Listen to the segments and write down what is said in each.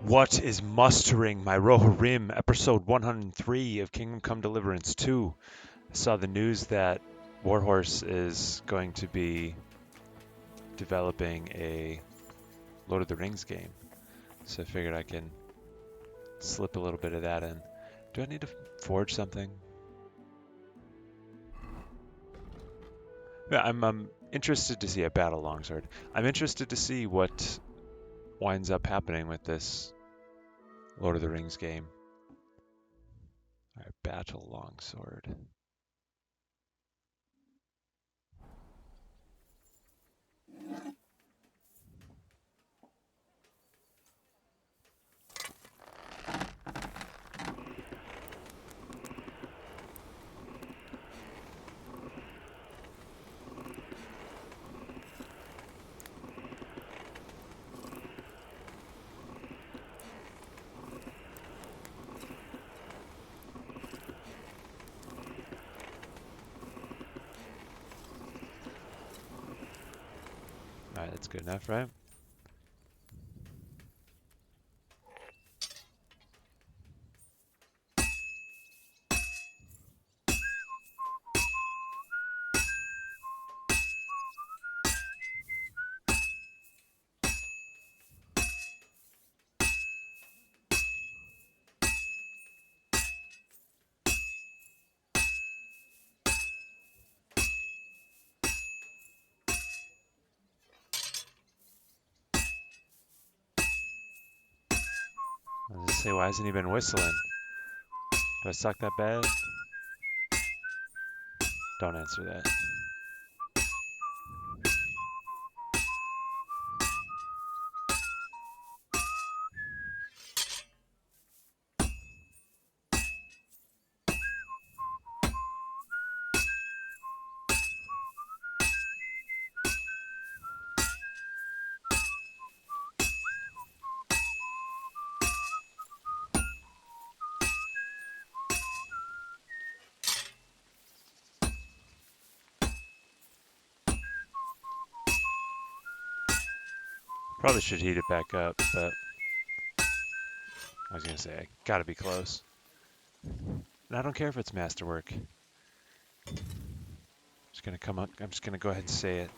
What is mustering my Rohirrim, episode 103 of Kingdom Come Deliverance 2? I saw the news that Warhorse is going to be developing a Lord of the Rings game, so I figured I can slip a little bit of that in. Do I need to forge something? Yeah, I'm interested to see a battle longsword. I'm interested to see what winds up happening with this Lord of the Rings game. All right, battle longsword. All right, that's good enough, right? I was gonna say, why hasn't he been whistling? Do I suck that bad? Don't answer that. Probably should heat it back up, but I was gonna say, I gotta be close. And I don't care if it's masterwork. Just gonna come up, I'm just gonna go ahead and say it.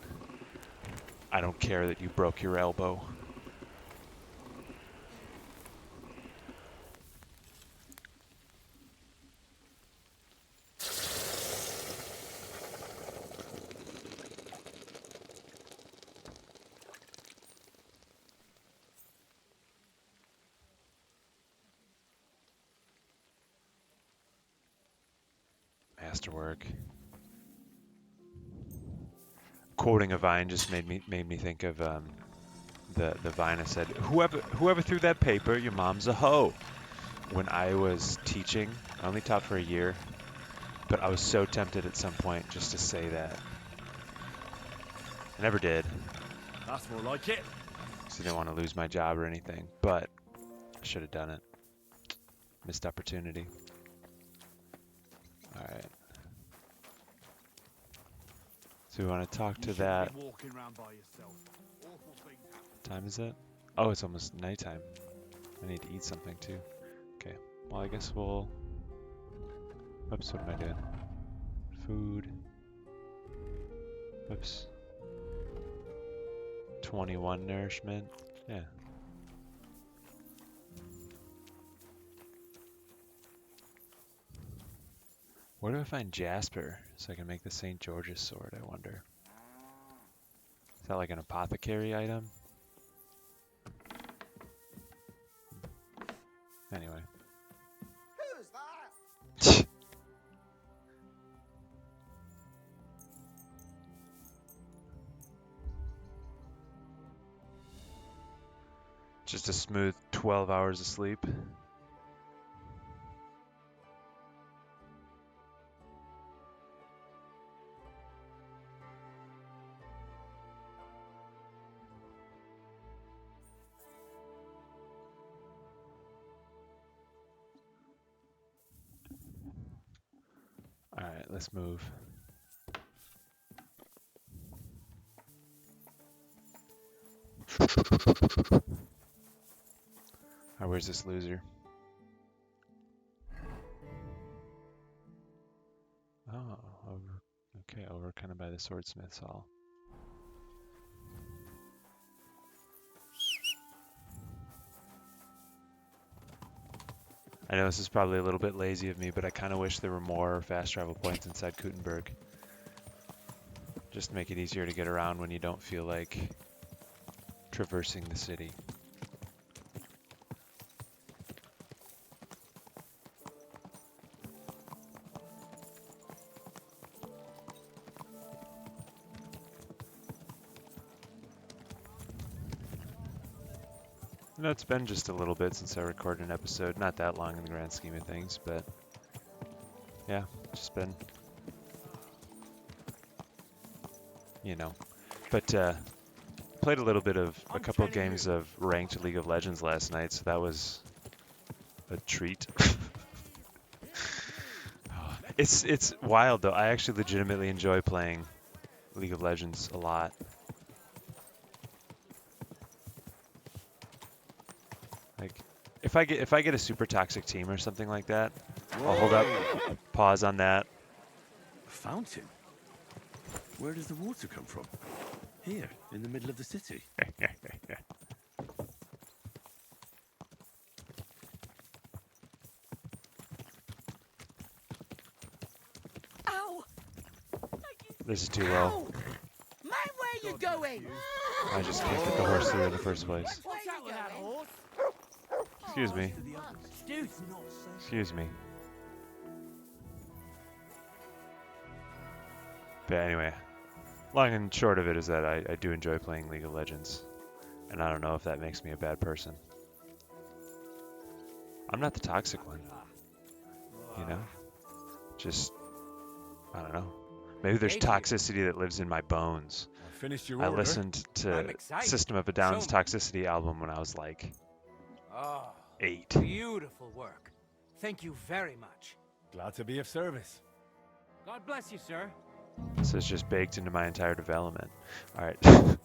I don't care that you broke your elbow. Masterwork. Quoting a vine just made me think of the vine I said, whoever threw that paper, your mom's a hoe. When I was teaching, I only taught for a year, but I was so tempted at some point just to say that. I never did. That's more like it. Because I didn't want to lose my job or anything, but I should have done it. Missed opportunity. All right. So we want to talk to that. Walking around by yourself. Awful things happen. What time is it? Oh, it's almost nighttime. I need to eat something too. Okay. Well, I guess we'll. Oops, what am I doing? Food. Oops. 21 nourishment. Yeah. Where do I find Jasper so I can make the St. George's sword, I wonder? Is that like an apothecary item? Anyway. Who's that? Just a smooth 12 hours of sleep. Alright, let's move. Alright, where's this loser? Oh, over. Okay, over kind of by the swordsmith's hall. I know this is probably a little bit lazy of me, but I kind of wish there were more fast travel points inside Kuttenberg. Just to make it easier to get around when you don't feel like traversing the city. You know, it's been just a little bit since I recorded an episode. Not that long in the grand scheme of things, but yeah, just been, you know. But played a little bit of a couple of games of ranked League of Legends last night, so that was a treat. It's wild though. I actually legitimately enjoy playing League of Legends a lot. Like, if I get a super toxic team or something like that, I'll hold up, pause on that. A fountain? Where does the water come from? Here, in the middle of the city. Ow! This is too low. Ow! Man, where you going? I just can't get the horse through in the first place. What's that with that horse? Excuse me. Excuse me. But anyway, long and short of it is that I do enjoy playing League of Legends. And I don't know if that makes me a bad person. I'm not the toxic one. You know? Just, I don't know. Maybe there's toxicity that lives in my bones. Finished your I order. listened to System of a Down's Toxicity album when I was like 8. Beautiful work. Thank you very much. Glad to be of service. God bless you, sir. So it's just baked into my entire development. Alright. I'm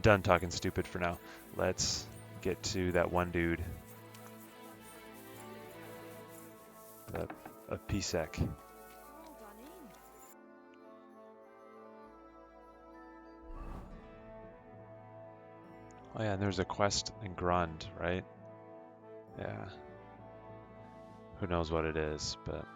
done talking stupid for now. Let's get to that one dude. A PSEC. Oh yeah, and there's a quest in Grund, right? Yeah. Who knows what it is, but...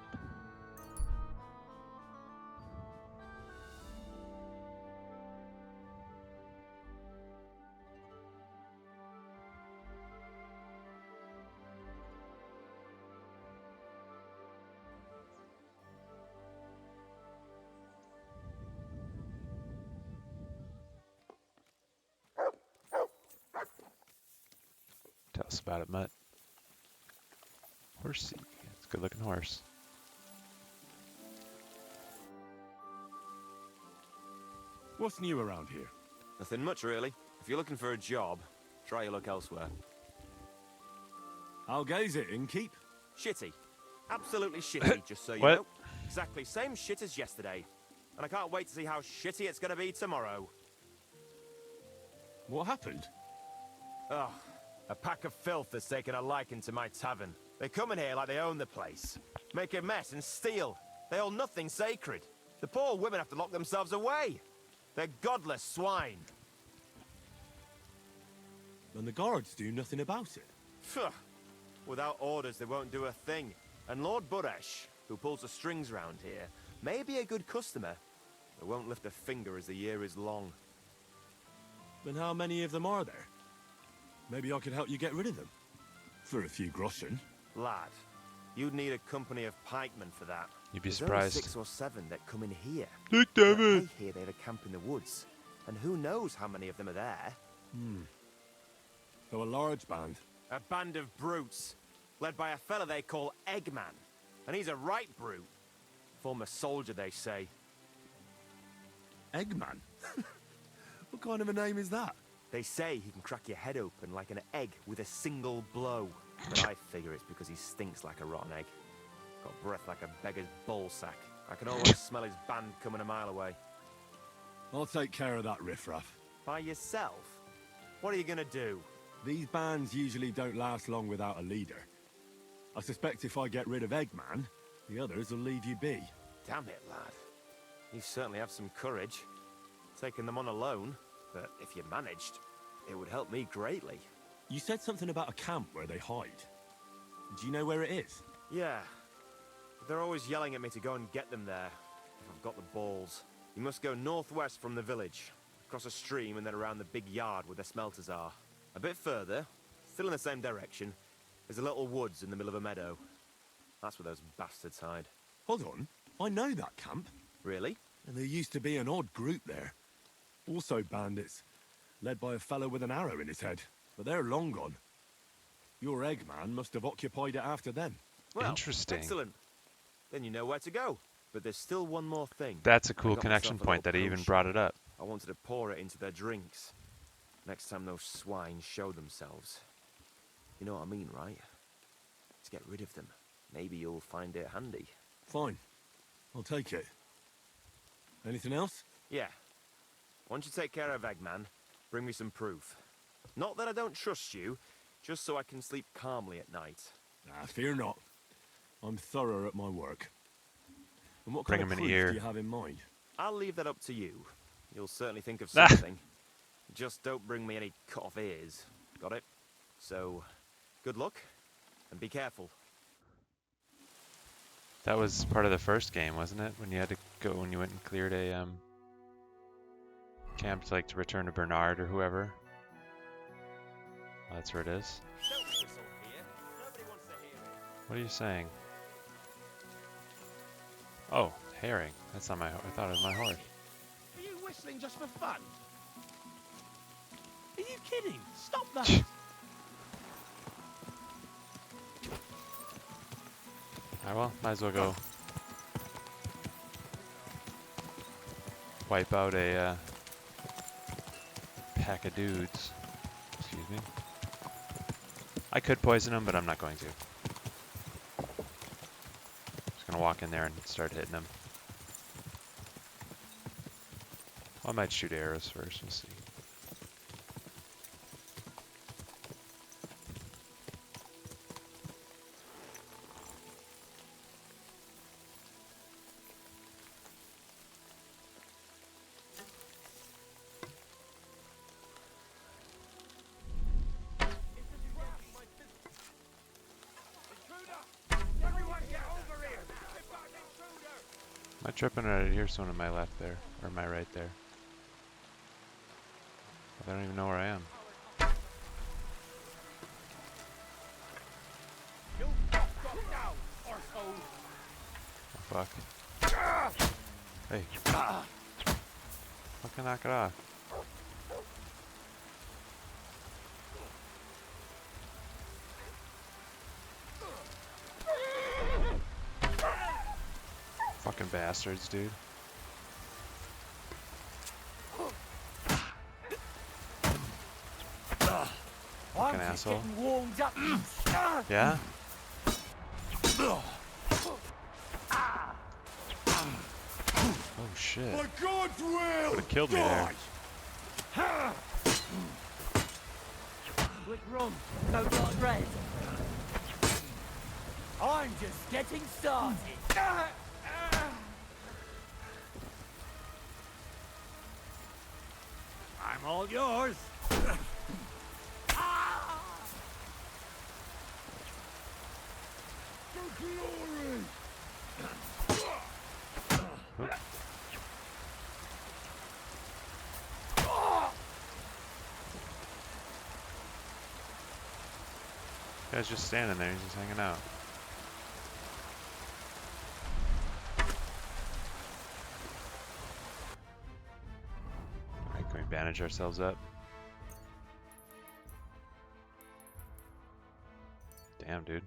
Tell us about it, Mutt. Horsey. It's a good looking horse. What's new around here? Nothing much, really. If you're looking for a job, try your luck elsewhere. I'll gaze it in keep. Shitty. Absolutely shitty, just so you What? know. Exactly same shit as yesterday. And I can't wait to see how shitty it's gonna be tomorrow. What happened? Ugh. A pack of filth has taken a liking to my tavern. They come in here like they own the place. Make a mess and steal. They hold nothing sacred. The poor women have to lock themselves away. They're godless swine. And the guards do nothing about it. Phew. Without orders, they won't do a thing. And Lord Buresh, who pulls the strings round here, may be a good customer, but won't lift a finger as the year is long. Then how many of them are there? Maybe I could help you get rid of them. For a few groschen. Lad, you'd need a company of pikemen for that. You'd be There's surprised. only 6 or 7 that come in here. Dick damn But it! I hear they have a camp in the woods, and who knows how many of them are there. So a large band. A band of brutes, led by a fella they call Eggman. And he's a right brute. Former soldier, they say. Eggman? What kind of a name is that? They say he can crack your head open like an egg with a single blow. But I figure it's because he stinks like a rotten egg. Got breath like a beggar's ballsack. I can always smell his band coming a mile away. I'll take care of that riffraff. By yourself? What are you gonna do? These bands usually don't last long without a leader. I suspect if I get rid of Eggman, the others will leave you be. Damn it, lad. You certainly have some courage. Taking them on alone, but if you managed, it would help me greatly. You said something about a camp where they hide. Do you know where it is? Yeah. They're always yelling at me to go and get them there, if I've got the balls. You must go northwest from the village, across a stream and then around the big yard where the smelters are. A bit further, still in the same direction, is a little woods in the middle of a meadow. That's where those bastards hide. Hold on. I know that camp. Really? And there used to be an odd group there. Also bandits, led by a fellow with an arrow in his head. But they're long gone. Your Eggman must have occupied it after them. Well, Interesting. Excellent. Then you know where to go. But there's still one more thing. That's a I cool got connection myself a point that little he even potion. brought it up. I wanted to pour it into their drinks. Next time those swine show themselves. You know what I mean, right? To get rid of them. Maybe you'll find it handy. Fine. I'll take it. Anything else? Yeah. Once you take care of Eggman, bring me some proof. Not that I don't trust you, just so I can sleep calmly at night. Fear not. I'm thorough at my work. And what Bring kind of him an proof ear. do you have in mind? I'll leave that up to you. You'll certainly think of Ah. something. Just don't bring me any cut-off ears. Got it? So, good luck, and be careful. That was part of the first game, wasn't it? When you had to go, when you went and cleared a camp to, like, to return to Bernard or whoever. Oh, that's where it is. Don't whistle here. Nobody wants to hear it. What are you saying? Oh, herring. That's not my. I thought it was my horse. Are you whistling just for fun? Are you kidding? Stop that! Alright, well, might as well go wipe out a pack of dudes. Excuse me. I could poison them, but I'm not going to. Just gonna walk in there and start hitting them. I might shoot arrows first, we'll see. Am I tripping or did I hear someone on my left there? Or my right there? I don't even know where I am. Oh, fuck. Hey. Fucking knock it off. Fucking bastards, dude. Fucking asshole. Warmed up. Yeah? Oh shit. By God's will! Would've killed me there. Quick run. No dark red. I'm just getting started. I'm all yours. For glory! Guy's just standing there, he's just hanging out. Alright, can we bandage ourselves up? Damn, dude.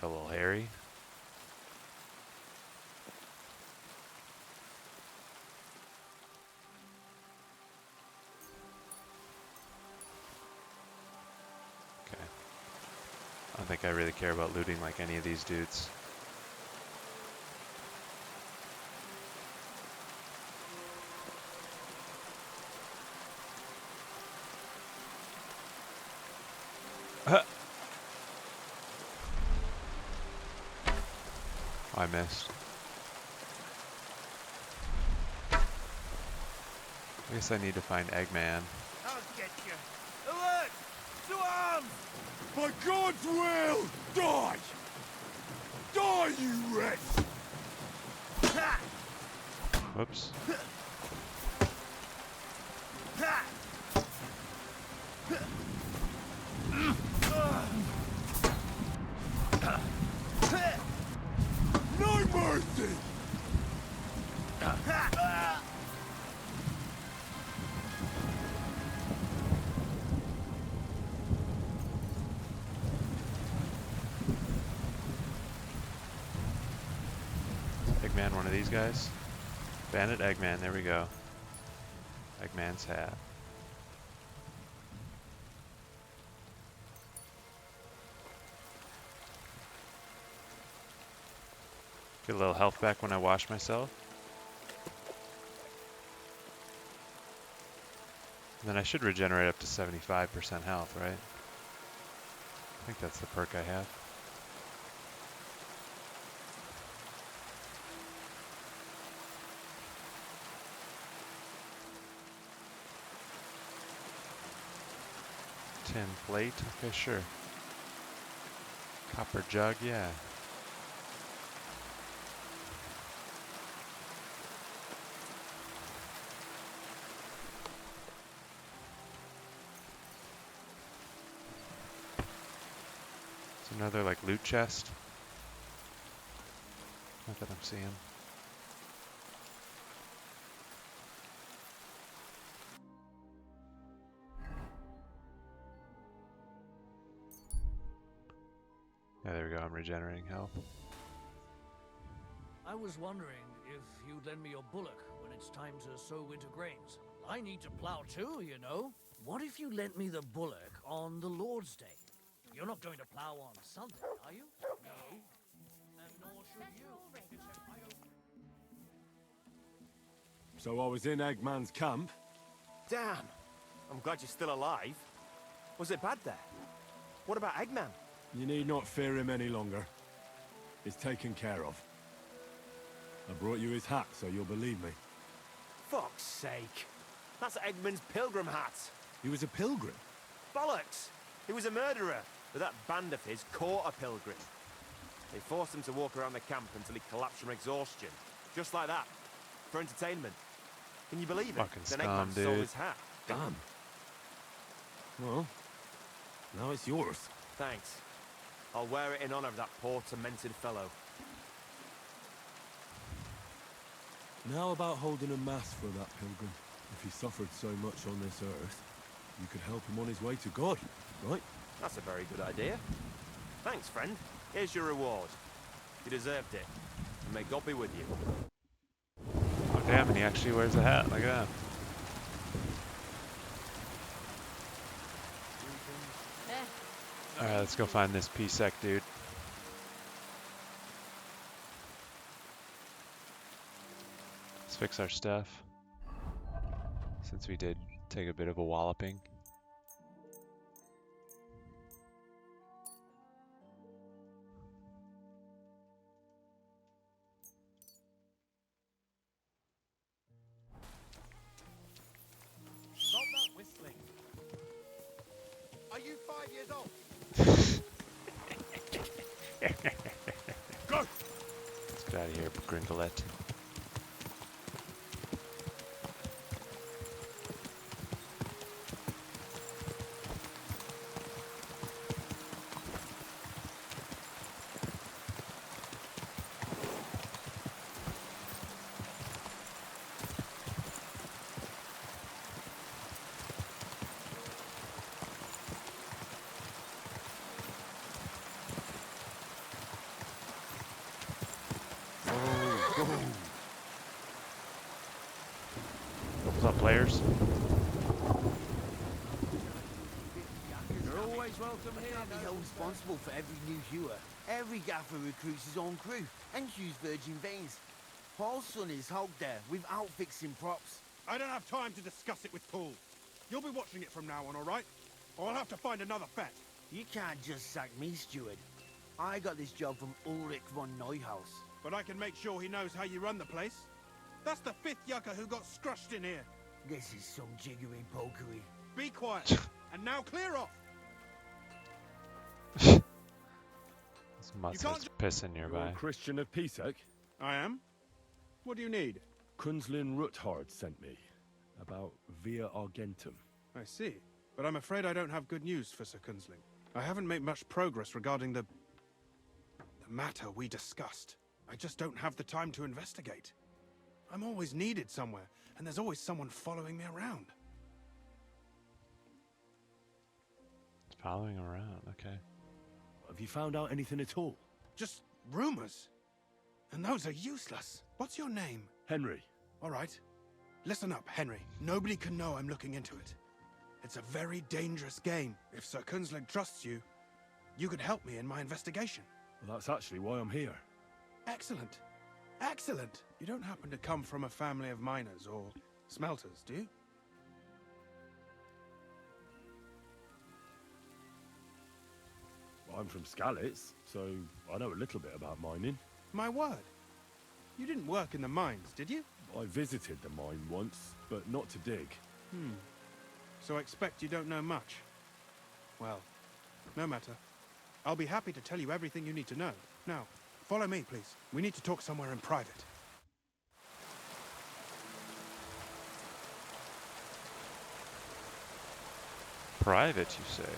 Got a little hairy. Okay. I don't think I really care about looting like any of these dudes. I missed. I guess I need to find Eggman. I'll get you. Alert! To arms! By God's will, die! Die, you wretch! Ha! Whoops. Ha! No mercy! Eggman, one of these guys. Bandit Eggman, there we go. Eggman's hat. Get a little health back when I wash myself. And then I should regenerate up to 75% health, right? I think that's the perk I have. Tin plate, okay, sure. Copper jug, yeah. It's another like loot chest. Not that I'm seeing. Yeah, there we go, I'm regenerating health. I was wondering if you'd lend me your bullock when it's time to sow winter grains. I need to plow too, you know. What if you lent me the bullock on the Lord's Day? You're not going to plow on Sunday, are you? No. And nor should you. Except I don't... So I was in Eggman's camp. Damn. I'm glad you're still alive. Was it bad there? What about Eggman? You need not fear him any longer. He's taken care of. I brought you his hat, so you'll believe me. Fuck's sake. That's Eggman's pilgrim hat. He was a pilgrim. Bollocks! He was a murderer, but that band of his caught a pilgrim. They forced him to walk around the camp until he collapsed from exhaustion. Just like that. For entertainment. Can you believe it? Fucking Then scum, Eggman stole dude. his hat. Damn. Well, now it's yours. Thanks. I'll wear it in honor of that poor, tormented fellow. Now about holding a mass for that pilgrim. If he suffered so much on this earth, you could help him on his way to God, right? That's a very good idea. Thanks, friend. Here's your reward. You deserved it. And may God be with you. Oh damn, and he actually wears a hat, look at that. Alright, let's go find this P-Sec dude. Let's fix our stuff. Since we did take a bit of a walloping. Stop that whistling. Are you 5 years old? Go! Let's get out of here, Gringolet. What's up, players? You're always welcome here. Can't be held responsible for every new viewer. Every gaffer recruits his own crew and use virgin veins. Paul's son is out there without fixing props. I don't have time to discuss it with Paul. You'll be watching it from now on, all right? Or I'll have to find another vet. You can't just sack me, steward. I got this job from Ulrich von Neuhaus. But I can make sure he knows how you run the place. That's the 5th yucca who got scrushed in here. This is some jiggery pokery. Be quiet. And now clear off. This must can't is pissing You're nearby. Christian of Pisek? I am. What do you need? Kunzlin Ruthard sent me. About Via Argentum. I see. But I'm afraid I don't have good news for Sir Kunzling. I haven't made much progress regarding the matter we discussed. I just don't have the time to investigate. I'm always needed somewhere, and there's always someone following me around. Following around, okay. Have you found out anything at all? Just rumors. And those are useless. What's your name? Henry. All right. Listen up, Henry. Nobody can know I'm looking into it. It's a very dangerous game. If Sir Kunzling trusts you, you could help me in my investigation. Well, that's actually why I'm here. Excellent. Excellent. You don't happen to come from a family of miners or smelters, do you? I'm from Skalitz, so I know a little bit about mining. My word. You didn't work in the mines, did you? I visited the mine once, but not to dig. So I expect you don't know much. Well, no matter. I'll be happy to tell you everything you need to know. Now, follow me, please. We need to talk somewhere in private. Private, you say?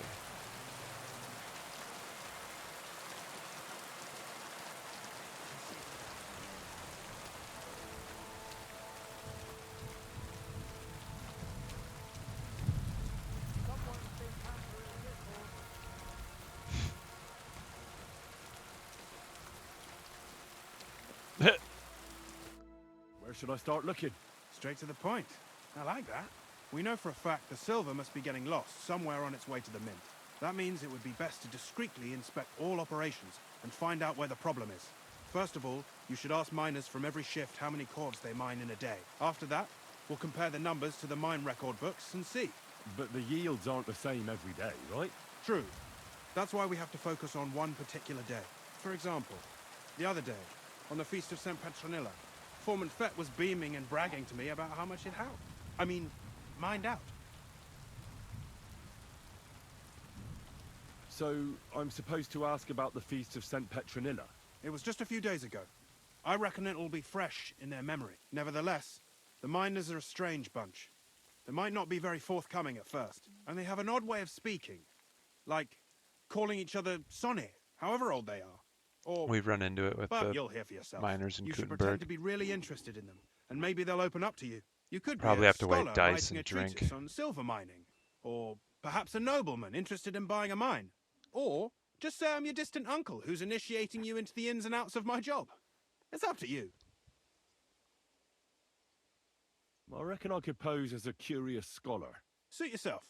Where should I start looking? Straight to the point. I like that. We know for a fact the silver must be getting lost somewhere on its way to the mint. That means it would be best to discreetly inspect all operations and find out where the problem is. First of all, you should ask miners from every shift how many cords they mine in a day. After that, we'll compare the numbers to the mine record books and see. But the yields aren't the same every day, right? True. That's why we have to focus on one particular day. For example, the other day, on the Feast of St. Petronilla, Foreman Fett was beaming and bragging to me about how much it helped. I mean, mined out. So, I'm supposed to ask about the Feast of St. Petronilla? It was just a few days ago. I reckon it'll be fresh in their memory. Nevertheless, the miners are a strange bunch. They might not be very forthcoming at first, and they have an odd way of speaking. Like, calling each other Sonny, however old they are. Or, We've run into it with but the you'll hear for yourself. miners in You should pretend to Gutenberg. be really interested in them, and maybe they'll open up to you. You could Probably be a have to weigh scholar dice writing and a drink. treatise on silver mining, or perhaps a nobleman interested in buying a mine, or just say I'm your distant uncle who's initiating you into the ins and outs of my job. It's up to you. I reckon I could pose as a curious scholar. Suit yourself.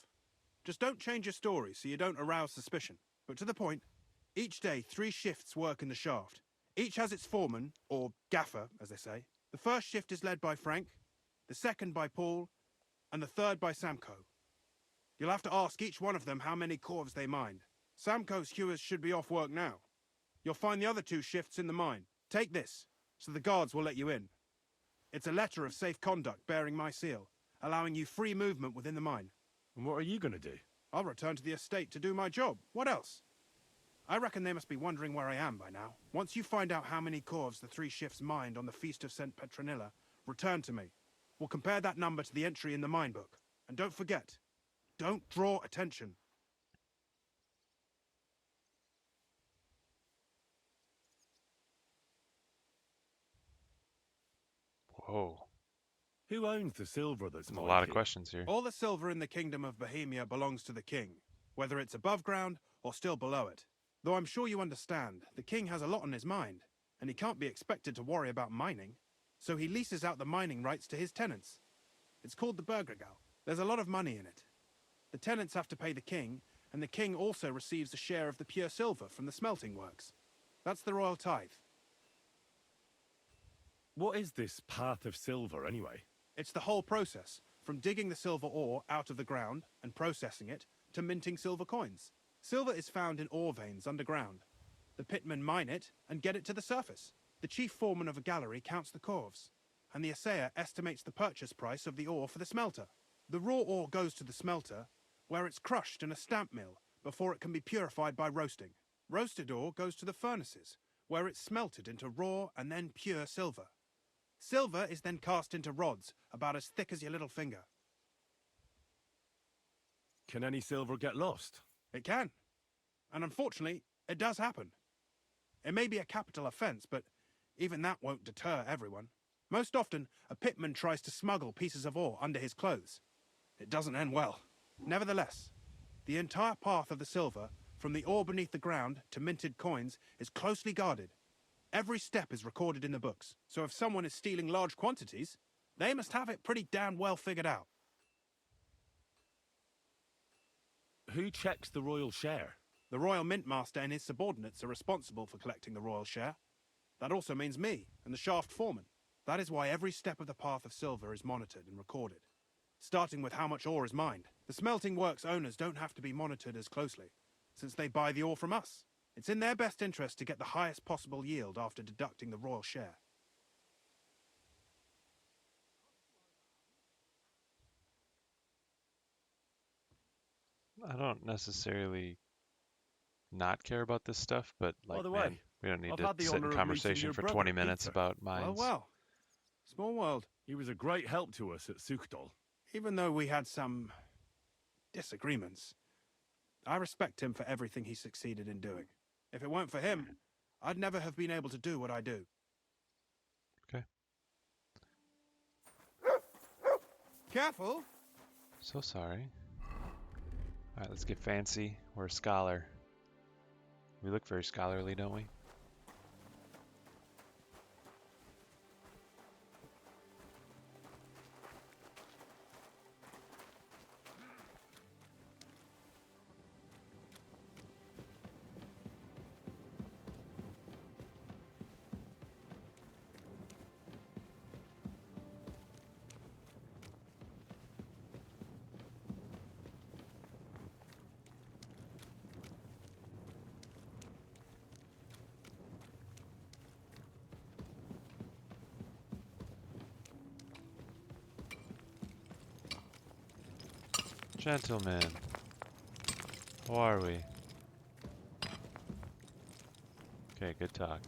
Just don't change your story so you don't arouse suspicion. But to the point, each day 3 shifts work in the shaft. Each has its foreman, or gaffer, as they say. The first shift is led by Frank, the second by Paul, and the third by Samko. You'll have to ask each one of them how many corves they mined. Samko's hewers should be off work now. You'll find the other 2 shifts in the mine. Take this, so the guards will let you in. It's a letter of safe conduct bearing my seal, allowing you free movement within the mine. And what are you going to do? I'll return to the estate to do my job. What else? I reckon they must be wondering where I am by now. Once you find out how many corves the 3 shifts mined on the Feast of St. Petronilla, return to me. We'll compare that number to the entry in the mine book. And don't forget, don't draw attention. Whoa. Who owns the silver that's There's a mined lot of here? questions here. All the silver in the Kingdom of Bohemia belongs to the king, whether it's above ground or still below it. Though I'm sure you understand, the king has a lot on his mind, and he can't be expected to worry about mining. So he leases out the mining rights to his tenants. It's called the Burgergal. There's a lot of money in it. The tenants have to pay the king, and the king also receives a share of the pure silver from the smelting works. That's the royal tithe. What is this path of silver, anyway? It's the whole process, from digging the silver ore out of the ground and processing it, to minting silver coins. Silver is found in ore veins underground. The pitmen mine it and get it to the surface. The chief foreman of a gallery counts the corves, and the assayer estimates the purchase price of the ore for the smelter. The raw ore goes to the smelter, where it's crushed in a stamp mill before it can be purified by roasting. Roasted ore goes to the furnaces, where it's smelted into raw and then pure silver. Silver is then cast into rods about as thick as your little finger. Can any silver get lost? It can. And unfortunately, it does happen. It may be a capital offence, but even that won't deter everyone. Most often, a pitman tries to smuggle pieces of ore under his clothes. It doesn't end well. Nevertheless, the entire path of the silver, from the ore beneath the ground to minted coins, is closely guarded. Every step is recorded in the books, so if someone is stealing large quantities, they must have it pretty damn well figured out. Who checks the royal share? The Royal Mint Master and his subordinates are responsible for collecting the royal share. That also means me and the shaft foreman. That is why every step of the path of silver is monitored and recorded, starting with how much ore is mined. The smelting works owners don't have to be monitored as closely, since they buy the ore from us. It's in their best interest to get the highest possible yield after deducting the royal share. I don't necessarily not care about this stuff, but like, By the man, way, we don't need I've to had the sit honour in of conversation meeting your for brother, 20 minutes Peter. about mines. Well. Small world. He was a great help to us at Sukdal. Even though we had some disagreements, I respect him for everything he succeeded in doing. If it weren't for him, I'd never have been able to do what I do. Okay. Careful! So sorry. Alright, let's get fancy. We're a scholar. We look very scholarly, don't we? Gentlemen, how are we? Okay, good talk.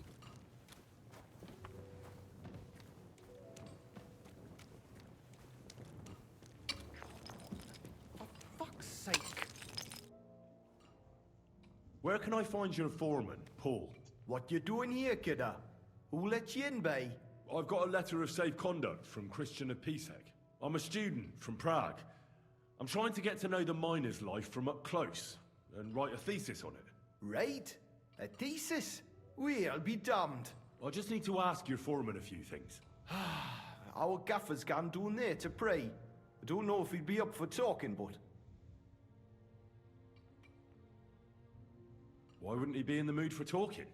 Fuck's sake. Where can I find your foreman, Paul? What you doing here, kidder? Who let you in, bay? I've got a letter of safe conduct from Christian of Pisek. I'm a student from Prague. I'm trying to get to know the miner's life from up close and write a thesis on it. Right? A thesis? Well, be damned. I just need to ask your foreman a few things. Our gaffer's gone down there to pray. I don't know if he'd be up for talking, but... Why wouldn't he be in the mood for talking?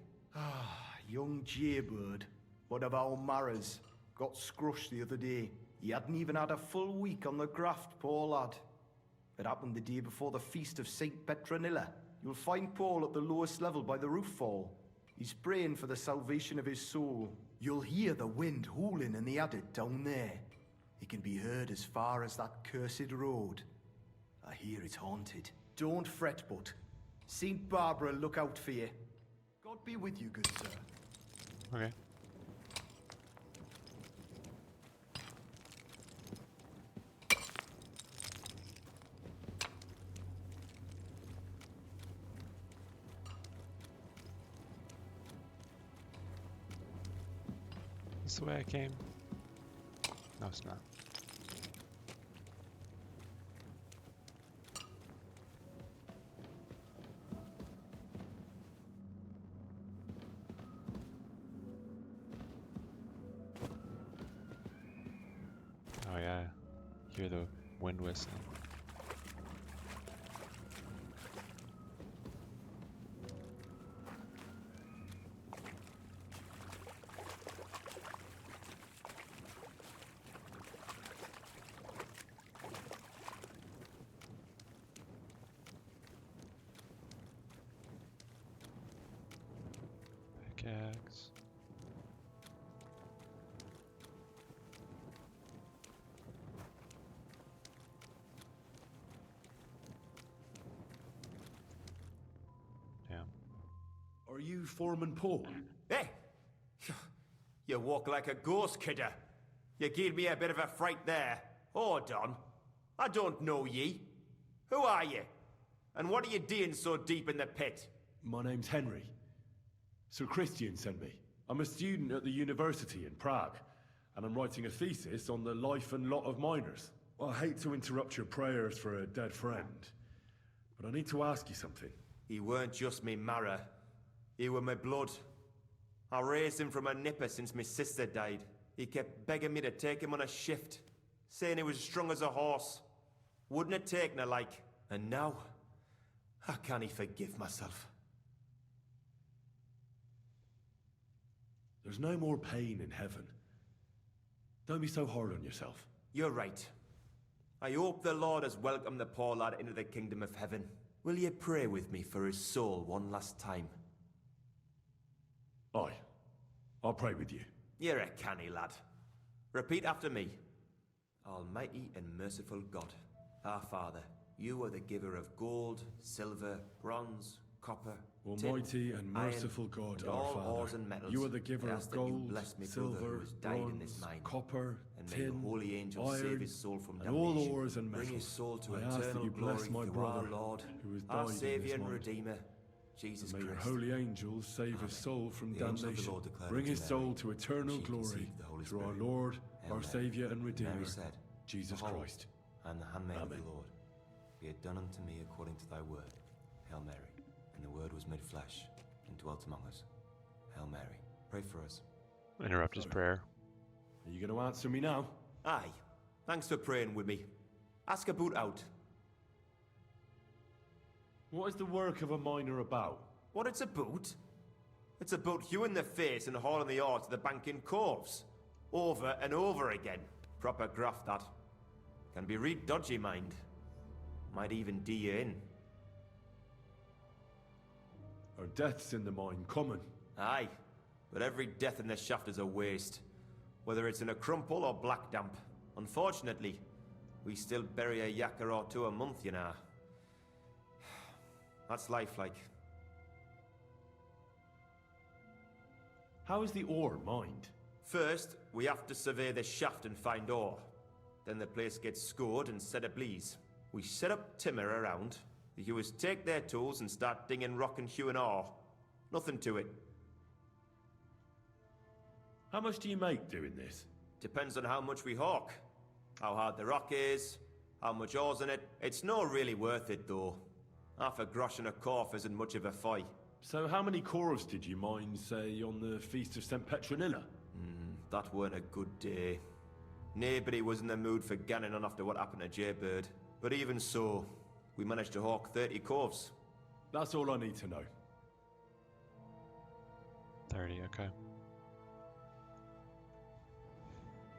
Young jaybird, one of our marrows, got scrushed the other day. He hadn't even had a full week on the graft, poor lad. It happened the day before the feast of Saint Petronilla. You'll find Paul at the lowest level by the roof fall. He's praying for the salvation of his soul. You'll hear the wind howling in the adit down there. It can be heard as far as that cursed road. I hear it's haunted. Don't fret, but Saint Barbara look out for you. God be with you, good sir. Okay. This the way I came? No, it's not. Oh yeah, hear the wind whistling. Pickaxe. Yeah. Are you Foreman Paul? Hey! You walk like a ghost, kidder. You gave me a bit of a fright there. Hold on. I don't know ye. Who are you? And what are you doing so deep in the pit? My name's Henry. Sir Christian sent me. I'm a student at the university in Prague, and I'm writing a thesis on the life and lot of miners. I hate to interrupt your prayers for a dead friend, but I need to ask you something. He weren't just me marrow. He were my blood. I raised him from a nipper since my sister died. He kept begging me to take him on a shift, saying he was strong as a horse. Wouldn't have taken her like. And now, I can't forgive myself. There's no more pain in heaven. Don't be so hard on yourself. You're right. I hope the Lord has welcomed the poor lad into the kingdom of heaven. Will you pray with me for his soul one last time? Aye. I'll pray with you. You're a canny lad. Repeat after me. Almighty and merciful God, our Father, you are the giver of gold, silver, bronze, copper, Almighty tin, and iron, merciful God, and our all Father, ores and metals. you are the giver I of ask that you gold, bless me brother who silver, has died in this bronze, mine. copper, And may tin, the holy angels iron, save his soul from and all damnation. ores and metals. Bring his soul to I ask that eternal you bless glory my through brother, our Lord, who has our died in Saviour this and mine. Redeemer, Jesus May your Christ. holy angels save his soul from The angel of the damnation. Lord declared Bring unto his Mary soul to eternal that she glory conceived the Holy through our Spirit. Lord, Hail our Mary. Saviour and Redeemer, Mary said, Jesus Behold, Christ. I am the handmaid of Amen. the Lord. Be it done unto me according to thy word. Hail Mary. And the word was made flesh and dwelt among us. Hail Mary. Pray for us. Interrupt his prayer. Are you going to answer me now? Aye. Thanks for praying with me. Ask a boot out. What is the work of a miner about? What it's about? It's about you in the face and hauling the ore to the bank in coves. Over and over again. Proper graft that. Can be real dodgy, mind. Might even do you in. Are deaths in the mine common? Aye. But every death in the shaft is a waste. Whether it's in a crumple or black damp. Unfortunately, we still bury a yakker or two a month, you know. That's life like. How is the ore mined? First, we have to survey the shaft and find ore. Then the place gets scored and set ablaze. We set up timber around. The hewers take their tools and start dinging rock and hewing ore. Nothing to it. How much do you make doing this? Depends on how much we hawk. How hard the rock is, how much ore's in it. It's not really worth it though. Half a grosh and a corf isn't much of a fight. So how many corves did you mine, say, on the Feast of St. Petronilla? That weren't a good day. Nobody was in the mood for ganning on after what happened to Jaybird. But even so, we managed to hawk 30 corves. That's all I need to know. 30, okay.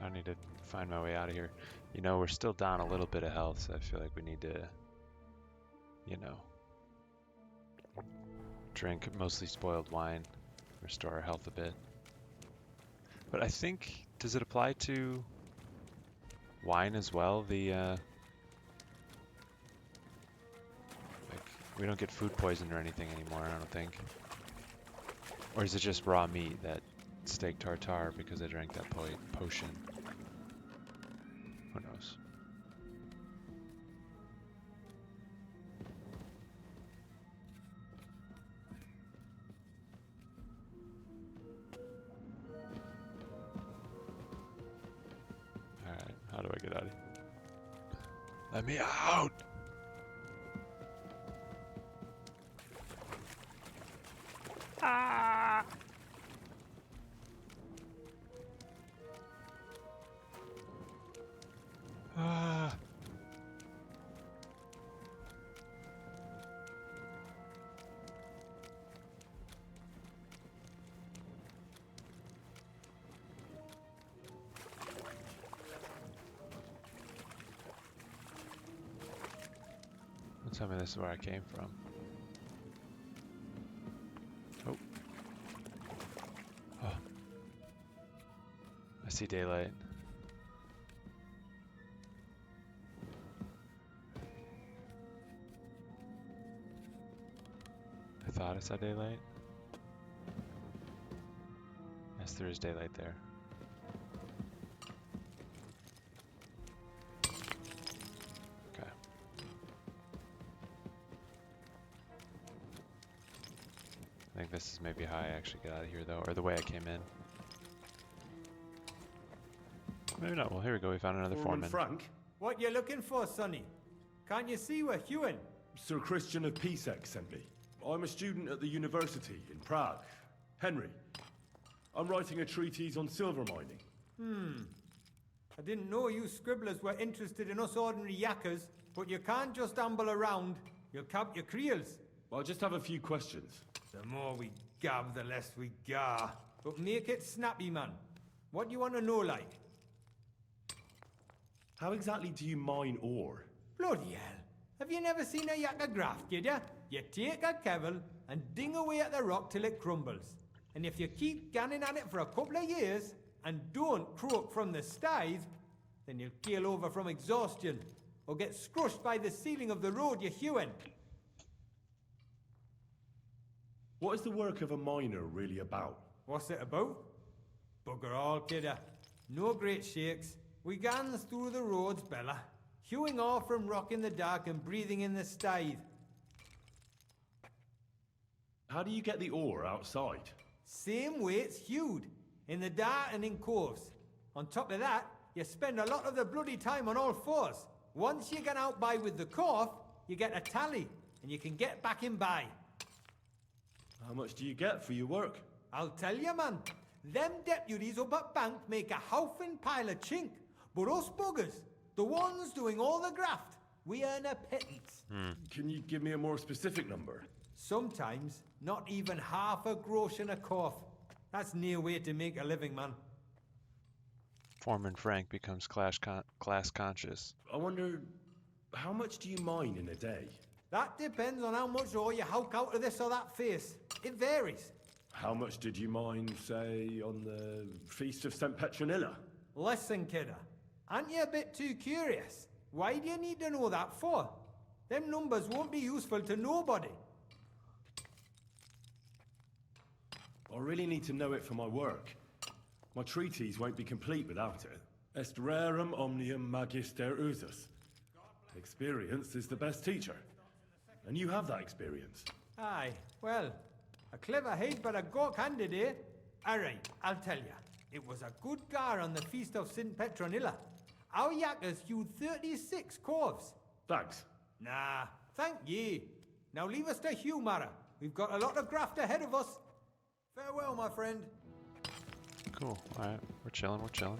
I need to find my way out of here. You know, we're still down a little bit of health, so I feel like we need to, you know, drink mostly spoiled wine, restore our health a bit. But I think, does it apply to wine as well? The, like, we don't get food poison or anything anymore, I don't think. Or is it just raw meat, that steak tartare, because I drank that potion? Who knows? Alright, how do I get out of here? Let me out! Ah! Ah! Don't tell me this is where I came from. Oh. Oh. I see daylight. I thought I saw daylight. Yes, there is daylight there. Okay. I think this is maybe how I actually get out of here, though, or the way I came in. Maybe not. Well, here we go. We found another foreman. Frank? What you looking for, Sonny? Can't you see we're hewing? Sir Christian of Pisek sent me. I'm a student at the university in Prague. Henry. I'm writing a treatise on silver mining. I didn't know you scribblers were interested in us ordinary yakkers, but you can't just amble around. You'll cap your creels. I just have a few questions. The more we gab, the less we gar. But make it snappy, man. What do you want to know, like? How exactly do you mine ore? Bloody hell. Have you never seen a yakker graft, kid ya? You take a kevel and ding away at the rock till it crumbles. And if you keep ganning at it for a couple of years and don't croak from the stithe, then you'll keel over from exhaustion or get scrushed by the ceiling of the road you're hewing. What is the work of a miner really about? What's it about? Bugger all, kidder. No great shakes. We gans through the roads, Bella, hewing off from rock in the dark and breathing in the stithe. How do you get the ore outside? Same way it's hewed, in the dark and in coves. On top of that, you spend a lot of the bloody time on all fours. Once you get out by with the corf, you get a tally, and you can get back in by. How much do you get for your work? I'll tell you, man. Them deputies up at bank make a howfin' pile of chink. But us buggers, the ones doing all the graft, we earn a pittance. Can you give me a more specific number? Sometimes, not even half a grosh and a cough. That's near way to make a living, man. Foreman Frank becomes class conscious. I wonder, how much do you mine in a day? That depends on how much ore you howk out of this or that face. It varies. How much did you mine, say, on the Feast of St. Petronilla? Listen, kidder. Aren't you a bit too curious? Why do you need to know that for? Them numbers won't be useful to nobody. I really need to know it for my work. My treatise won't be complete without it. Est rerum omnium magister usus. Experience is the best teacher. And you have that experience. Aye, well, a clever head but a gawk-handed, eh? Alright, I'll tell ya. It was a good gar on the Feast of St. Petronilla. Our yakkers hewed 36 corves. Thanks. Nah, thank ye. Now leave us to hew, Mara. We've got a lot of graft ahead of us. Farewell, my friend. Cool. Alright, we're chilling, Can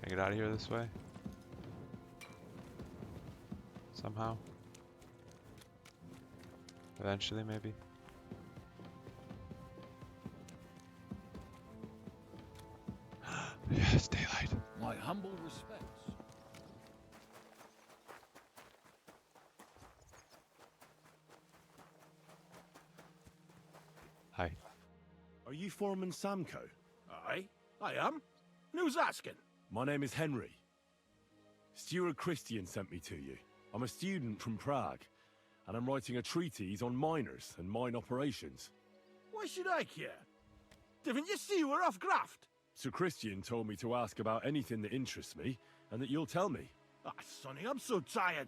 I get out of here this way? Somehow? Eventually, maybe? Yes, daylight. My humble respects. Hi. Are you Foreman Samko? Aye, I am. Who's asking? My name is Henry. Steward Christian sent me to you. I'm a student from Prague, and I'm writing a treatise on miners and mine operations. Why should I care? Didn't you see we're off graft? Sir Christian told me to ask about anything that interests me, and that you'll tell me. Ah, Sonny, I'm so tired.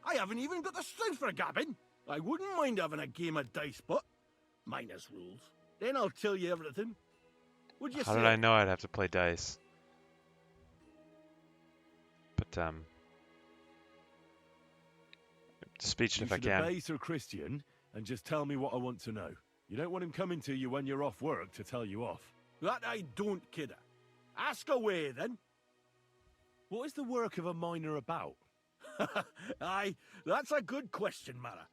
I haven't even got the strength for gabbing. I wouldn't mind having a game of dice, but minus rules. Then I'll tell you everything. Would you How say? did I know I'd have to play dice? But, speech You if I should can. obey Sir Christian and just tell me what I want to know. You don't want him coming to you when you're off work to tell you off. That I don't, kidder. Ask away, then. What is the work of a miner about? Aye, that's a good question, Mara.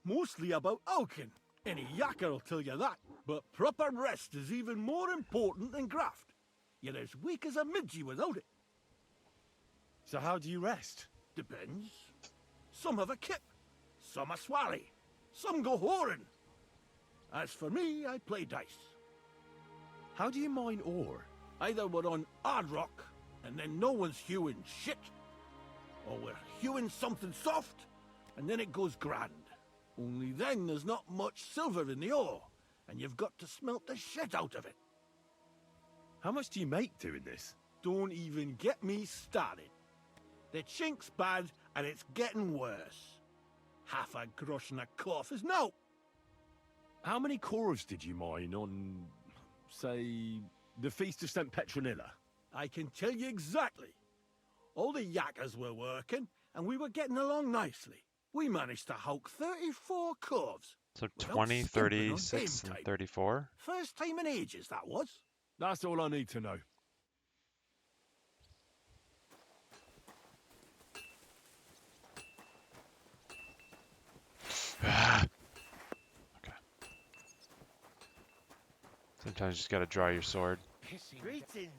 Mostly about Alkin. Any yakker will tell you that. But proper rest is even more important than graft. You're as weak as a midgie without it. So how do you rest? Depends. Some have a kip, some a swally, some go whoring. As for me, I play dice. How do you mine ore? Either we're on hard rock, and then no one's hewing shit, or we're hewing something soft, and then it goes grand. Only then there's not much silver in the ore, and you've got to smelt the shit out of it. How much do you make doing this? Don't even get me started. The chink's bad, and it's getting worse. Half a grosh and a cough is no. How many corves did you mine on, say, the Feast of St. Petronilla? I can tell you exactly. All the yakkers were working, and we were getting along nicely. We managed to hulk 34 corves. So without 20, skimping on 36, game and time. 34? First time in ages, that was. That's all I need to know. Okay. Sometimes you just gotta draw your sword. Greetings.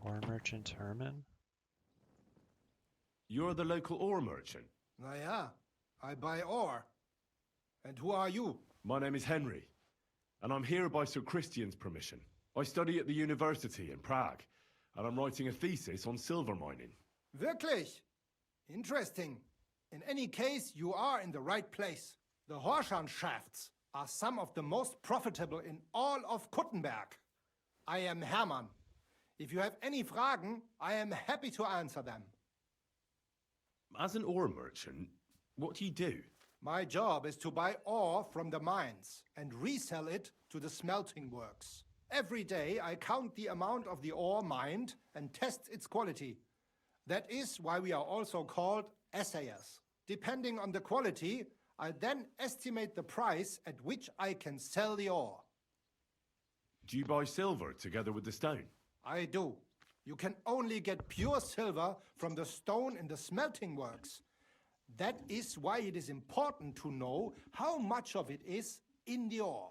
War merchant Herman? You're the local ore merchant. Na ja, I buy ore. And who are you? My name is Henry, and I'm here by Sir Christian's permission. I study at the university in Prague, and I'm writing a thesis on silver mining. Wirklich? Interesting. In any case, you are in the right place. The Horschan shafts are some of the most profitable in all of Kuttenberg. I am Hermann. If you have any Fragen, I am happy to answer them. As an ore merchant, what do you do? My job is to buy ore from the mines and resell it to the smelting works. Every day I count the amount of the ore mined and test its quality. That is why we are also called assayers. Depending on the quality, I then estimate the price at which I can sell the ore. Do you buy silver together with the stone? I do. You can only get pure silver from the stone in the smelting works. That is why it is important to know how much of it is in the ore.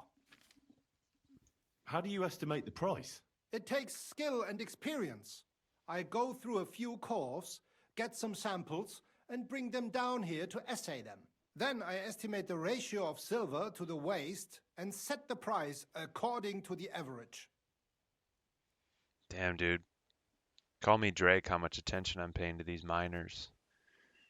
How do you estimate the price? It takes skill and experience. I go through a few corves, get some samples, and bring them down here to assay them. Then I estimate the ratio of silver to the waste and set the price according to the average. Damn, dude. Call me Drake how much attention I'm paying to these miners.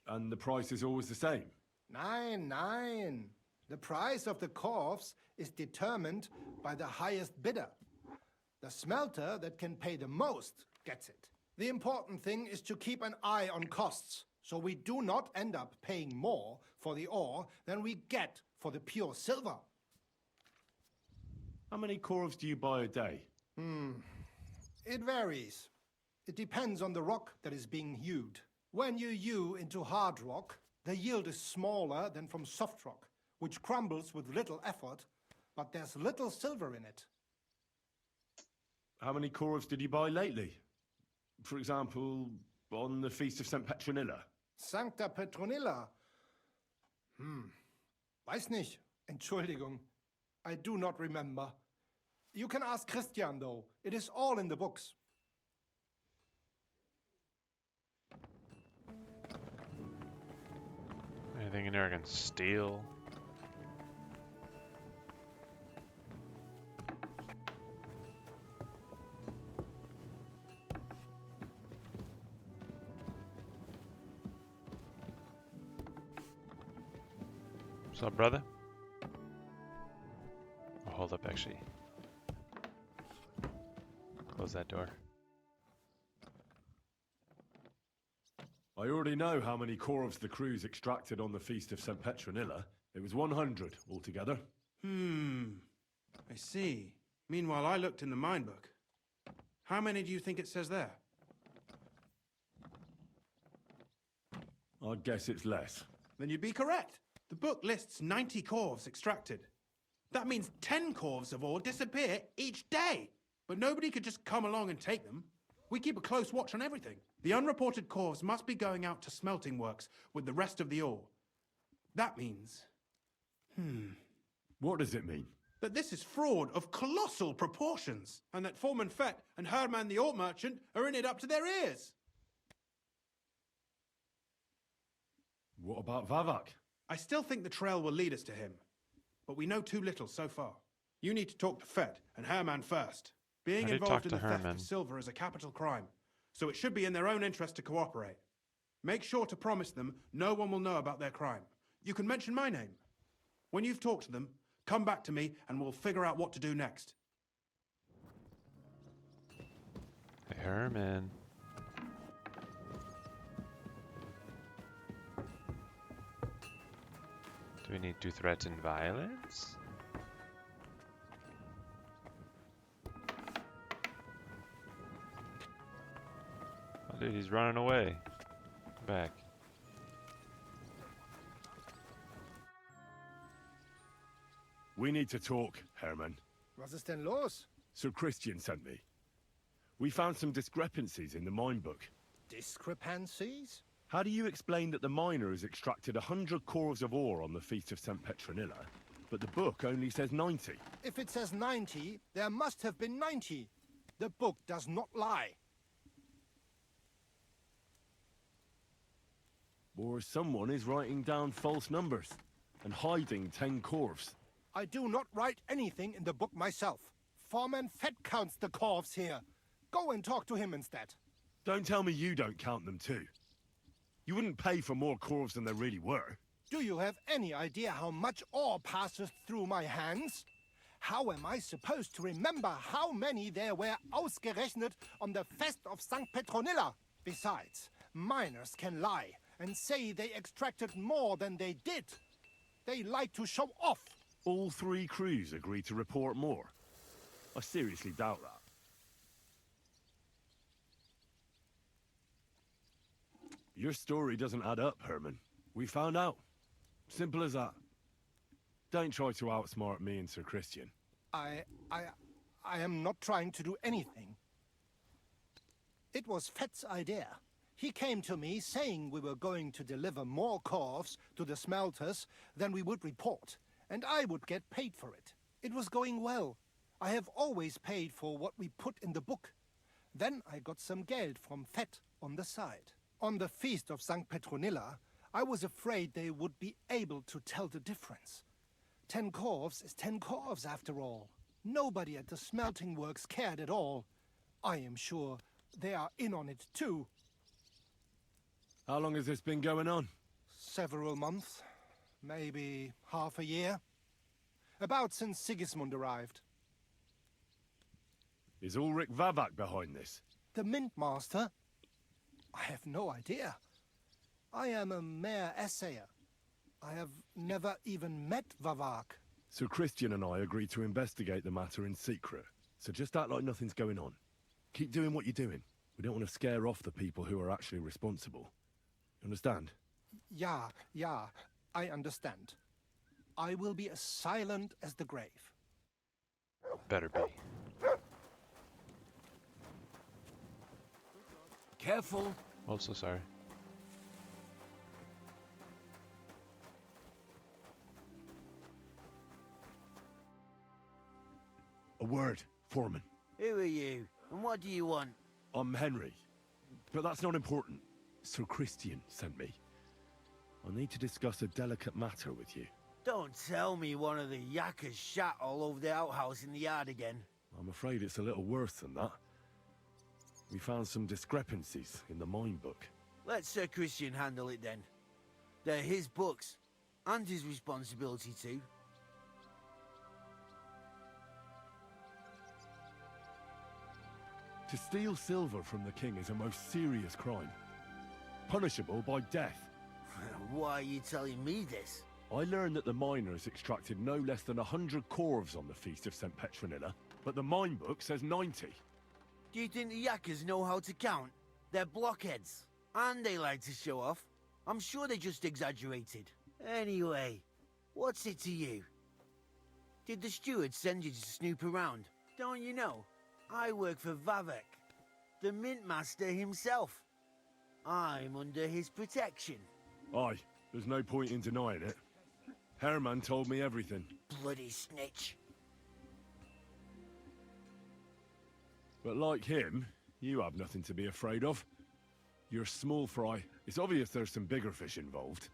And the price is always the same? Nein. The price of the corves is determined by the highest bidder. The smelter that can pay the most gets it. The important thing is to keep an eye on costs, so we do not end up paying more for the ore than we get for the pure silver. How many corves do you buy a day? It varies. It depends on the rock that is being hewed. When you hew into hard rock, the yield is smaller than from soft rock, which crumbles with little effort, but there's little silver in it. How many corves did you buy lately? For example, on the Feast of St. Petronilla? Sancta Petronilla? Weiß nicht. Entschuldigung. I do not remember. You can ask Christian, though. It is all in the books. Anything in there I can steal? What's up, brother? Oh, hold up, actually. Close that door. I already know how many corves the crews extracted on the Feast of St. Petronilla. It was 100 altogether. I see. Meanwhile, I looked in the mine book. How many do you think it says there? I'd guess it's less. Then you'd be correct. The book lists 90 corves extracted. That means 10 corves of ore disappear each day. But nobody could just come along and take them. We keep a close watch on everything. The unreported corves must be going out to smelting works with the rest of the ore. That means... What does it mean? that this is fraud of colossal proportions, and that Foreman Fett and Herman the Ort Merchant are in it up to their ears. What about Vavak? I still think the trail will lead us to him, but we know too little so far. You need to talk to Fett and Herman first. Being I did involved in talk the to theft Herman. of silver is a capital crime, so it should be in their own interest to cooperate. Make sure to promise them no one will know about their crime. You can mention my name. When you've talked to them, come back to me and we'll figure out what to do next. Hey, Herman. Do we need to threaten violence? Oh, dude, he's running away. Come back. We need to talk, Herman. Was ist denn los? Sir Christian sent me. We found some discrepancies in the mine book. Discrepancies? How do you explain that the miner has extracted 100 cores of ore on the Feast of St. Petronilla, but the book only says 90? If it says 90, there must have been 90. The book does not lie. Or someone is writing down false numbers and hiding 10 corves. I do not write anything in the book myself. Foreman Fett counts the corves here. Go and talk to him instead. Don't tell me you don't count them too. You wouldn't pay for more corves than there really were. Do you have any idea how much ore passes through my hands? How am I supposed to remember how many there were ausgerechnet on the Fest of St. Petronilla? Besides, miners can lie and say they extracted more than they did. They like to show off. All 3 crews agreed to report more. I seriously doubt that. Your story doesn't add up, Herman. We found out. Simple as that. Don't try to outsmart me and Sir Christian. I am not trying to do anything. It was Fett's idea. He came to me saying we were going to deliver more corves to the smelters than we would report, and I would get paid for it. It was going well. I have always paid for what we put in the book. Then I got some geld from Fett on the side. On the Feast of St. Petronilla, I was afraid they would be able to tell the difference. 10 corves is 10 corves after all. Nobody at the smelting works cared at all. I am sure they are in on it too. How long has this been going on? Several months, maybe half a year. About since Sigismund arrived. Is Ulrich Vavak behind this? The Mint Master? I have no idea. I am a mere assayer. I have never even met Vavak. Sir Christian and I agreed to investigate the matter in secret, so just act like nothing's going on. Keep doing what you're doing. We don't want to scare off the people who are actually responsible. Understand? Yeah, I understand. I will be as silent as the grave. Better be. Careful. Also sorry. A word, Foreman. Who are you? And what do you want? I'm Henry. But that's not important. Sir Christian sent me. I need to discuss a delicate matter with you. Don't tell me one of the yakkers shat all over the outhouse in the yard again. I'm afraid it's a little worse than that. We found some discrepancies in the mine book. Let Sir Christian handle it then. They're his books, and his responsibility too. To steal silver from the king is a most serious crime. Punishable by death. Why are you telling me this? I learned that the miners extracted no less than 100 corves on the Feast of St. Petronilla, but the mine book says 90. Do you think the yakkers know how to count? They're blockheads. And they like to show off. I'm sure they just exaggerated. Anyway, what's it to you? Did the steward send you to snoop around? Don't you know? I work for Vavek, the mint master himself. I'm under his protection. Aye, there's no point in denying it. Herman told me everything. Bloody snitch. But like him, you have nothing to be afraid of. You're small fry. It's obvious there's some bigger fish involved.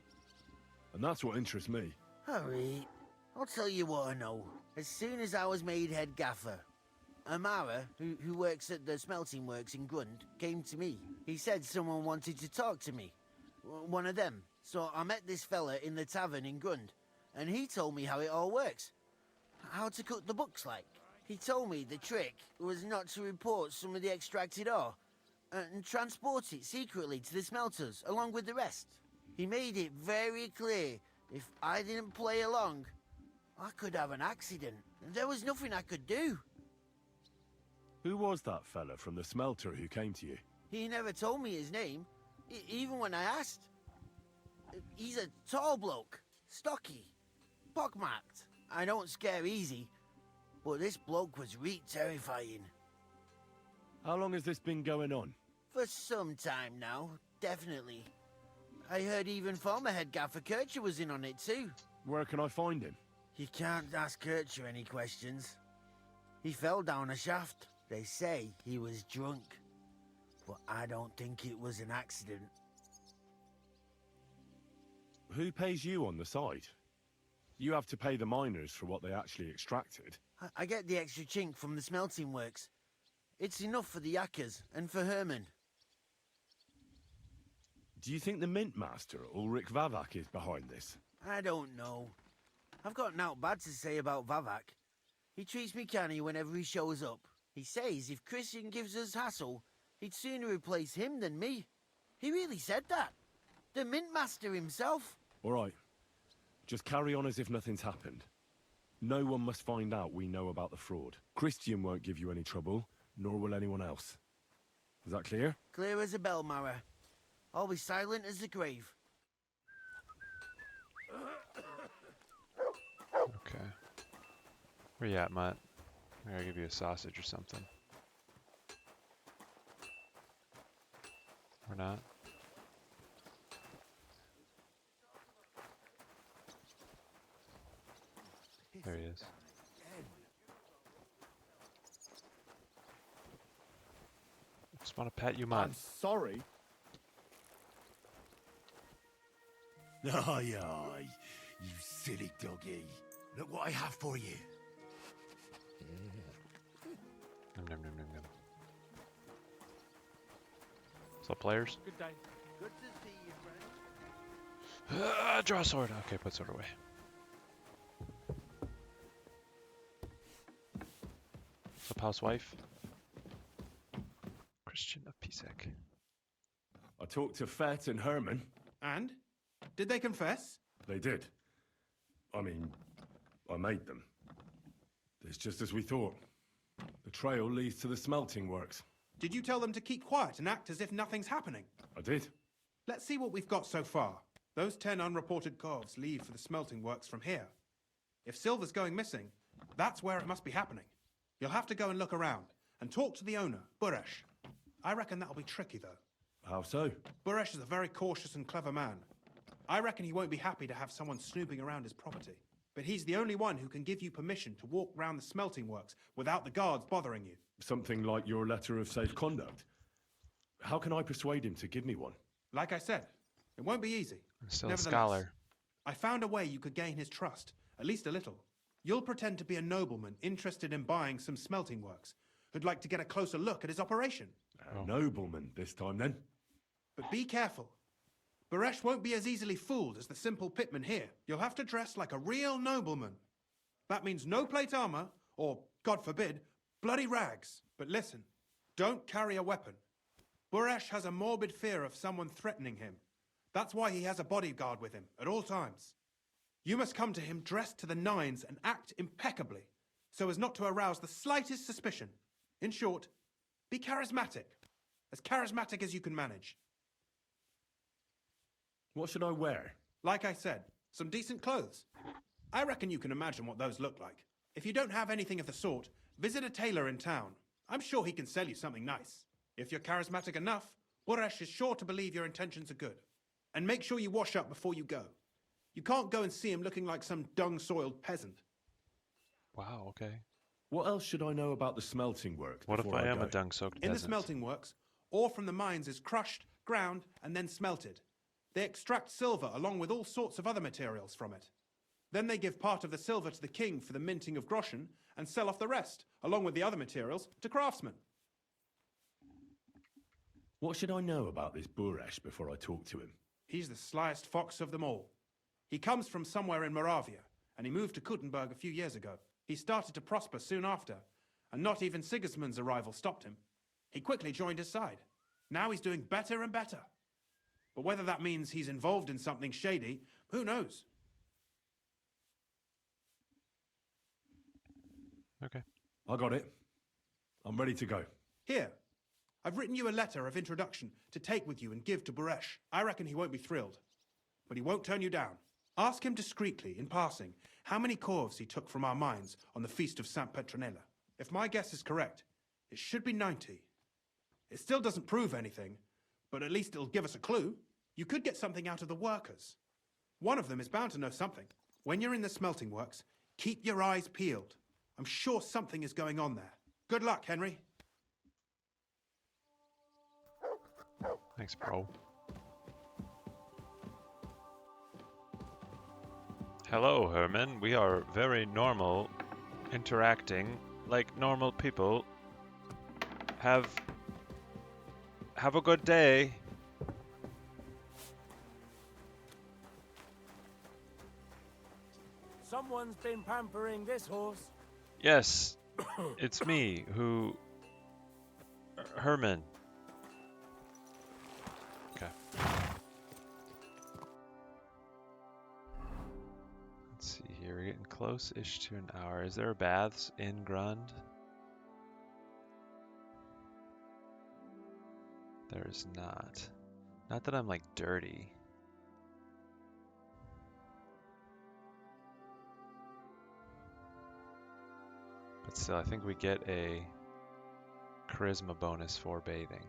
And that's what interests me. Alright, I'll tell you what I know. As soon as I was made head gaffer, Amara, who works at the smelting works in Grund, came to me. He said someone wanted to talk to me. One of them. So I met this fella in the tavern in Grund, and he told me how it all works. How to cook the books like. He told me the trick was not to report some of the extracted ore, and transport it secretly to the smelters, along with the rest. He made it very clear, if I didn't play along, I could have an accident. There was nothing I could do. Who was that fella from the smelter who came to you? He never told me his name, even when I asked. He's a tall bloke, stocky, pockmarked. I don't scare easy, but this bloke was terrifying. How long has this been going on? For some time now, definitely. I heard even former head gaffer Kircher was in on it too. Where can I find him? You can't ask Kircher any questions. He fell down a shaft. They say he was drunk, but I don't think it was an accident. Who pays you on the side? You have to pay the miners for what they actually extracted. I get the extra chink from the smelting works. It's enough for the yakkers and for Herman. Do you think the mint master, Ulrich Vavak, is behind this? I don't know. I've got naught bad to say about Vavak. He treats me canny whenever he shows up. He says if Christian gives us hassle, he'd sooner replace him than me. He really said that. The mint master himself. All right. Just carry on as if nothing's happened. No one must find out we know about the fraud. Christian won't give you any trouble, nor will anyone else. Is that clear? Clear as a bell, Mara. I'll be silent as the grave. Okay. Where you at, Mutt? I gotta give you a sausage or something. Or not? There he is. Just want to pet you, Mutt. I'm sorry. Aye, aye, you silly doggy. Look what I have for you. Nom, nom, nom, nom, nom. What's up, players? Good day. Good to see you, friend. Draw a sword. Okay, put sword away. What's up, housewife? Christian of Pisek. I talked to Fett and Herman. And? Did they confess? They did. I mean, I made them. It's just as we thought. The trail leads to the smelting works. Did you tell them to keep quiet and act as if nothing's happening? I did. Let's see what we've got so far. Those 10 unreported calves leave for the smelting works from here. If silver's going missing, that's where it must be happening. You'll have to go and look around and talk to the owner, Buresh. I reckon that'll be tricky, though. How so? Buresh is a very cautious and clever man. I reckon he won't be happy to have someone snooping around his property. But he's the only one who can give you permission to walk round the smelting works without the guards bothering you. Something like your letter of safe conduct. How can I persuade him to give me one? Like I said, it won't be easy. I'm still a scholar. I found a way you could gain his trust, at least a little. You'll pretend to be a nobleman interested in buying some smelting works, who'd like to get a closer look at his operation. A nobleman this time, then? But be careful. Buresh won't be as easily fooled as the simple pitman here. You'll have to dress like a real nobleman. That means no plate armor, or, God forbid, bloody rags. But listen, don't carry a weapon. Buresh has a morbid fear of someone threatening him. That's why he has a bodyguard with him at all times. You must come to him dressed to the nines and act impeccably, so as not to arouse the slightest suspicion. In short, be charismatic as you can manage. What should I wear? Like I said, some decent clothes. I reckon you can imagine what those look like. If you don't have anything of the sort, visit a tailor in town. I'm sure he can sell you something nice. If you're charismatic enough, Buresh is sure to believe your intentions are good. And make sure you wash up before you go. You can't go and see him looking like some dung-soiled peasant. Wow, okay. What else should I know about the smelting works? What if before I am go? a dung-soaked In the peasant? smelting works, ore from the mines is crushed, ground, and then smelted. They extract silver along with all sorts of other materials from it. Then they give part of the silver to the king for the minting of groschen and sell off the rest, along with the other materials, to craftsmen. What should I know about this Buresh before I talk to him? He's the slyest fox of them all. He comes from somewhere in Moravia, and he moved to Kuttenberg a few years ago. He started to prosper soon after, and not even Sigismund's arrival stopped him. He quickly joined his side. Now he's doing better and better. But whether that means he's involved in something shady, who knows? Okay. I got it. I'm ready to go. Here, I've written you a letter of introduction to take with you and give to Buresh. I reckon he won't be thrilled, but he won't turn you down. Ask him discreetly, in passing, how many corves he took from our mines on the feast of Saint Petronella. If my guess is correct, it should be 90. It still doesn't prove anything, but at least it'll give us a clue. You could get something out of the workers. One of them is bound to know something. When you're in the smelting works, keep your eyes peeled. I'm sure something is going on there. Good luck, Henry. Thanks, bro. Hello, Herman. We are very normal, interacting like normal people. Have a good day. Someone's been pampering this horse. Yes, it's me, Herman. Okay. Let's see here, we're getting close-ish to an hour. Is there baths in Grund? There's not. Not that I'm like dirty. But still, I think we get a charisma bonus for bathing.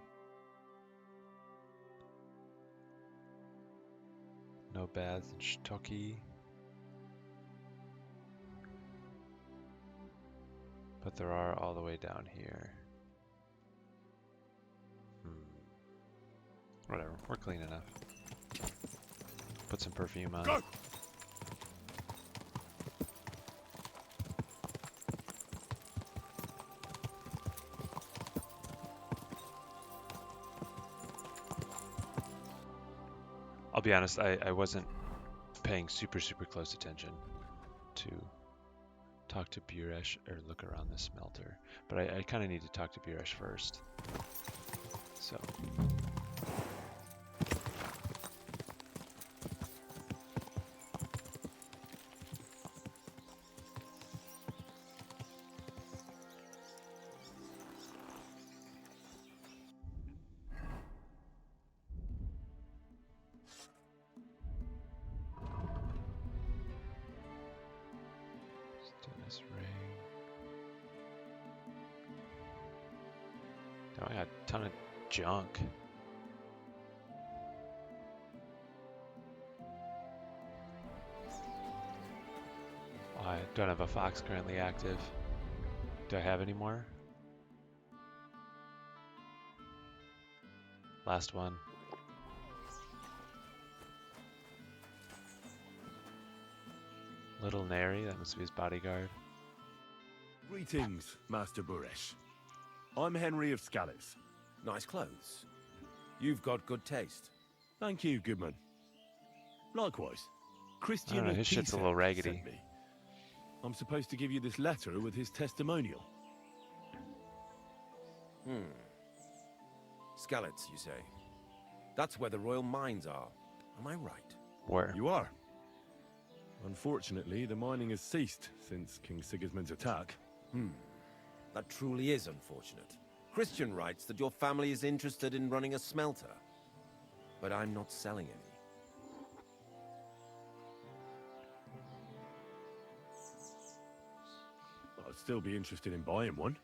No baths in Stocky. But there are all the way down here. Whatever, we're clean enough. Put some perfume on. Go! I'll be honest, I wasn't paying super close attention to talk to Buresh or look around the smelter. But I kind of need to talk to Buresh first. So. Now I got a ton of junk. I don't have a fox currently active. Do I have any more? Last one. Little Nary, that must be his bodyguard. Greetings, Master Buresh. I'm Henry of Scallis. Nice clothes. You've got good taste. Thank you, Goodman. Likewise. Christian I don't know, his shit's a little raggedy. sent me. I'm supposed to give you this letter with his testimonial. Skallets, you say? That's where the royal mines are. Am I right? Where? You are. Unfortunately, the mining has ceased since King Sigismund's attack. That truly is unfortunate. Christian writes that your family is interested in running a smelter. But I'm not selling any. I'd still be interested in buying one.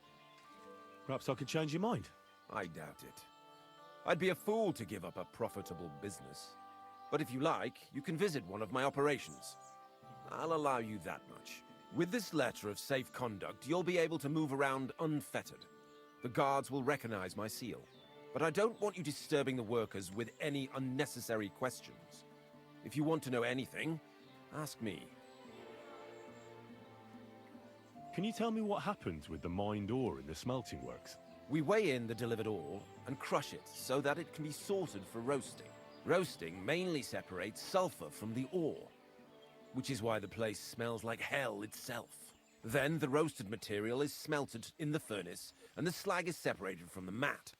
Perhaps I could change your mind. I doubt it. I'd be a fool to give up a profitable business. But if you like, you can visit one of my operations. I'll allow you that much. With this letter of safe conduct, you'll be able to move around unfettered. The guards will recognize my seal. But I don't want you disturbing the workers with any unnecessary questions. If you want to know anything, ask me. Can you tell me what happens with the mined ore in the smelting works? We weigh in the delivered ore and crush it so that it can be sorted for roasting. Roasting mainly separates sulfur from the ore, which is why the place smells like hell itself. Then the roasted material is smelted in the furnace and the slag is separated from the matte.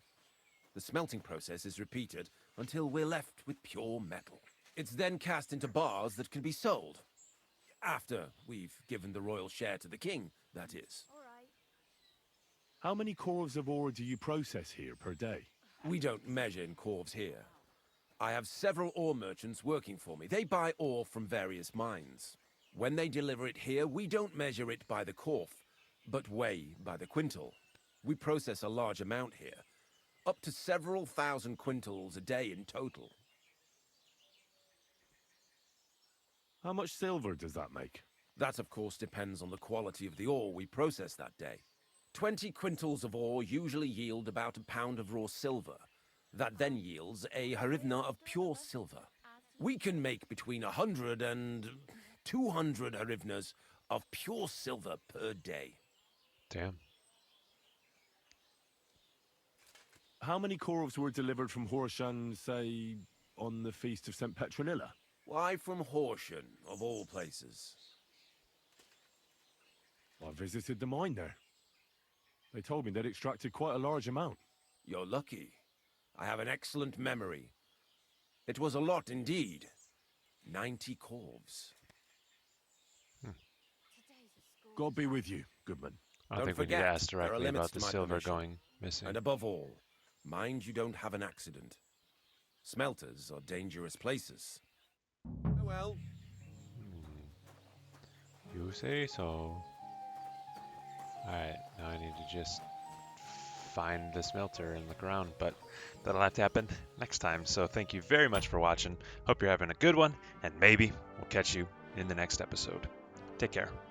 The smelting process is repeated until we're left with pure metal. It's then cast into bars that can be sold. After we've given the royal share to the king, that is. How many corves of ore do you process here per day? We don't measure in corves here. I have several ore merchants working for me. They buy ore from various mines. When they deliver it here, we don't measure it by the corf, but weigh by the quintal. We process a large amount here, up to several thousand quintals a day in total. How much silver does that make? That, of course, depends on the quality of the ore we process that day. 20 quintals of ore usually yield about a pound of raw silver. That then yields a harivna of pure silver. We can make between 100 and 200 harivnas of pure silver per day. Damn. How many corves were delivered from Horshan, say, on the Feast of St. Petronilla? Why from Horsham, of all places? I visited the mine there. They told me they'd extracted quite a large amount. You're lucky. I have an excellent memory. It was a lot indeed. 90 corves. God be with you, Goodman. I don't think we need to ask directly about the silver going missing. And above all, mind you don't have an accident. Smelters are dangerous places. Oh well. You say so. Alright, now I need to just find the smelter in the ground, but that'll have to happen next time. So thank you very much for watching. Hope you're having a good one, and maybe we'll catch you in the next episode. Take care.